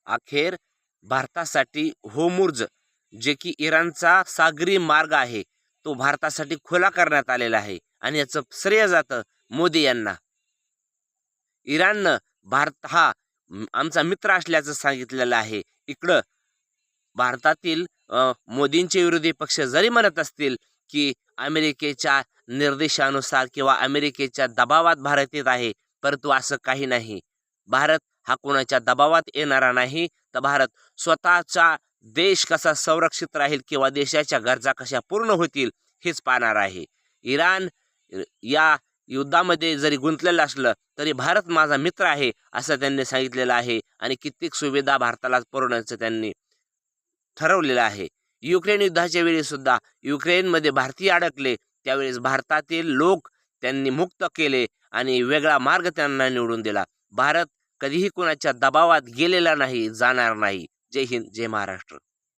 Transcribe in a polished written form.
अखेर भारतासाठी होर्मुझ जे की इराणचा सागरी मार्ग आहे तो भारतासाठी खुला करण्यात आलेला आहे आणि याचं श्रेय जातं मोदी यांना. इराणनं भारत हा आमचा मित्र असल्याचं सांगितलेलं आहे. इकडं भारतातील मोदींचे विरोधी पक्ष जरी म्हणत असतील की अमेरिकेच्या निर्देशानुसार किंवा अमेरिकेच्या दबावात भारत येत आहे, परंतु असं काही नाही. भारत हा कोणाच्या दबावात येणारा नाही, तर भारत स्वतःचा देश कसा संरक्षित राहील किंवा देशाच्या गरजा कशा पूर्ण होतील हेच पाहणार आहे. इराण या युद्धामध्ये जरी गुंतलेलं असलं तरी भारत माझा मित्र आहे असं त्यांनी सांगितलेलं आहे आणि कित्येक सुविधा भारताला पुरवण्याचं त्यांनी ठरवलेलं आहे. युक्रेन युद्धाच्या वेळी सुद्धा युक्रेनमध्ये भारतीय अडकले, त्यावेळेस भारतातील लोक त्यांनी मुक्त केले आणि वेगळा मार्ग त्यांना निवडून दिला. भारत कधीही कुणाच्या दबावात गेलेला नाही, जाणार नाही. जय हिंद, जय महाराष्ट्र.